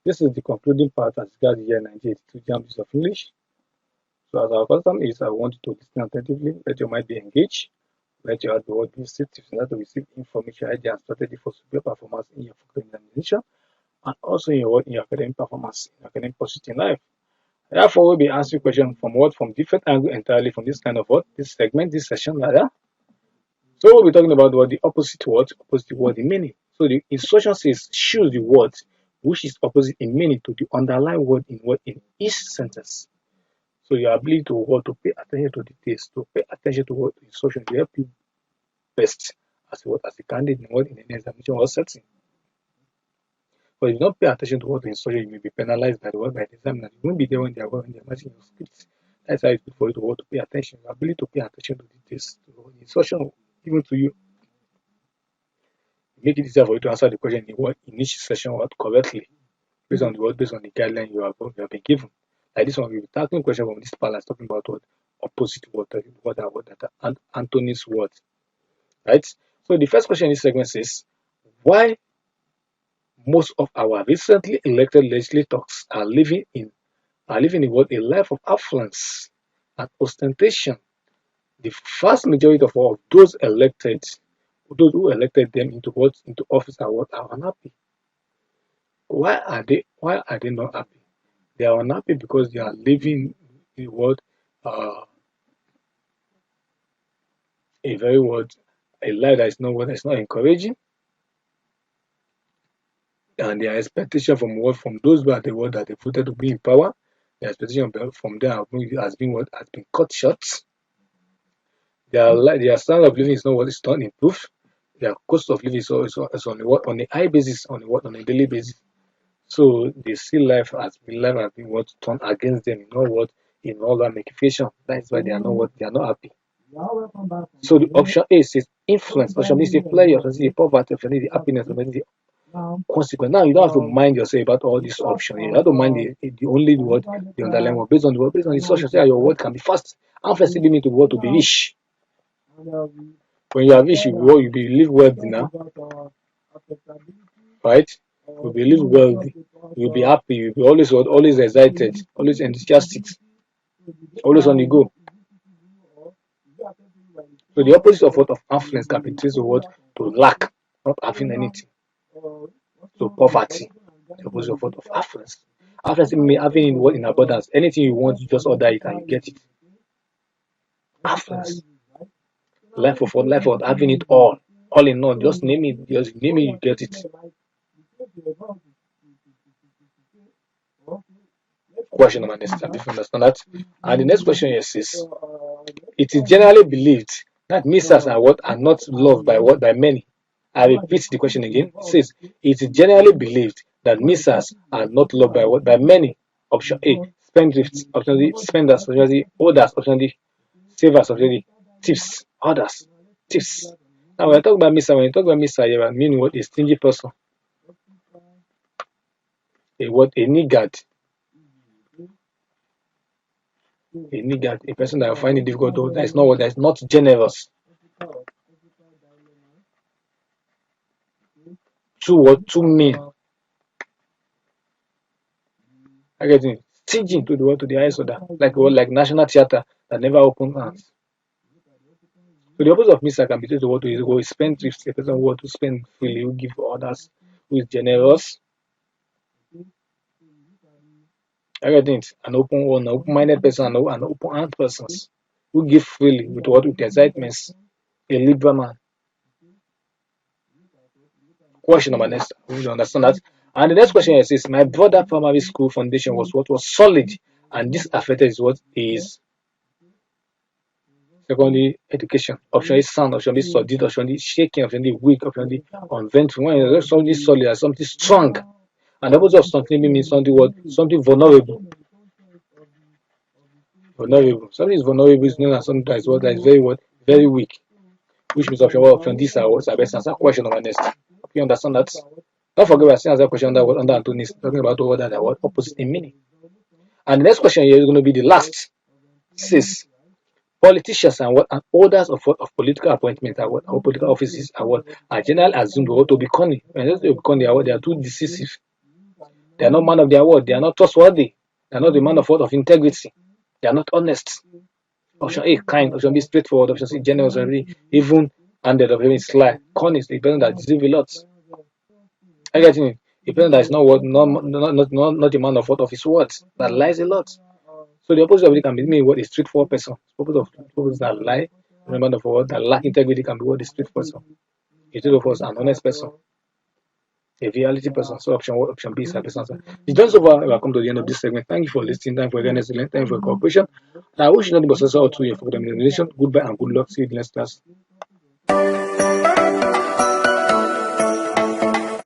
This is the concluding part as regards the year 1982 JAMB of English. So as our custom is, I want you to listen attentively, let your mind be engaged, let your heart be what visit in order to receive information, idea, and strategy for superior performance in your future examination, and also in your academic performance, in academic pursuit in life. Therefore, we'll be answering questions from different angles entirely from this kind of this segment, this session rather. So we'll be talking about the opposite word in meaning. So the instruction says choose the word which is opposite in meaning to the underlying word in each sentence. So your ability to pay attention to details, to pay attention to what instruction will help you best as a candidate in any examination or setting. But if you don't pay attention to what the instruction, you may be penalized by the examiner. You won't be there when they're matching your scripts. That's how it's good for you to pay attention. Your ability to pay attention to details, to the instruction given to you, make it easier for you to answer the question in each session correctly, based on the guideline you have been given. Like this one, we'll be tackling question from this palace talking about opposite word, and antonyms word. Right? So the first question in this segment says, why most of our recently elected legislators are living a life of affluence and ostentation. The vast majority of those who elected them into office are unhappy. Why are they not happy? They are unhappy because they are living in a life that is not encouraging, and their expectation from those who are that they voted to be in power, their expectation from them has been cut short. Their standard of living is not improved. Their cost of living is on a high basis, on a daily basis. So they see life has been turned against them in all ramification. That's why they are not happy. So the option A says influence. Option B says pleasure. Option C poverty. Option D the happiness. Option D consequence. Now you don't have to mind yourself about all these options. You have to mind the only word, the underlying word, based on the instruction. Say your word can be fast. How fast do you mean to be rich? When you are rich, you live wealthy now, right? You'll be live wealthy. You'll be happy. You'll be always excited, always enthusiastic, always on the go. So the opposite of affluence can be traced to lack, not having anything. So poverty, the opposite of affluence. Affluence means having in abundance. Anything you want, you just order it and you get it. Affluence, life of having it all in all. Just name it, you get it. Question number next time, if you understand that. And the next question here says, it is generally believed that ministers are not loved by many. I repeat the question again. It says, it is generally believed that ministers are not loved by many. Option A, spendthrifts. Option D, spenders. Option D, holders. Option D, savers. Option D, thieves. Others, thieves. Now when you talk about minister, you mean a stingy person, a niggard. A person that I find it difficult that is not generous. Too mean. I get it. Stingy to the highest order, like National Theatre that never open hands. So the opposite of minister can be to who is spendthrift, a person who want to spend freely, who give others, who is generous. I get it. An open-minded person, an open-handed person who give freely with excitement. A liberal man. Question number next. You understand that? And the next question is, my brother primary school foundation was solid, and this affected is secondary education. Option A sound, option B solid, option D shaking, option D weak, option D unvented. When something solid and something strong, and the opposite of something means something vulnerable. Something is vulnerable is known as something that is very weak, which means option D is our best answer. Question number next. You understand that? Don't forget we are seeing another question under Anthony's talking about that opposite in meaning. And the next question here is going to be the last. It says politicians and holders of political appointments or political offices are generally assumed to be cunning. When they be cunning, they are too decisive. They are not man of their word. They are not trustworthy. They are not the man of word of integrity. They are not honest. Option A, kind. Option B, straightforward. Option C, generous. Option D, even handed. Option B, sly. Con is the person that deceives a lot. I get it. A person that is not not a man of word of his words, that lies a lot. So the opposite of it can be me what a straightforward person. The opposite of people that lie, a man of word that lack integrity can be what a straightforward person. A straightforward an honest person. A reality person. So option B is the person. It's just over. We have come to the end of this segment. Thank you for listening. Thank you for your excellent. Thank you for your cooperation. And I wish you nothing but success all through your for the Goodbye and good luck. See you in the next class.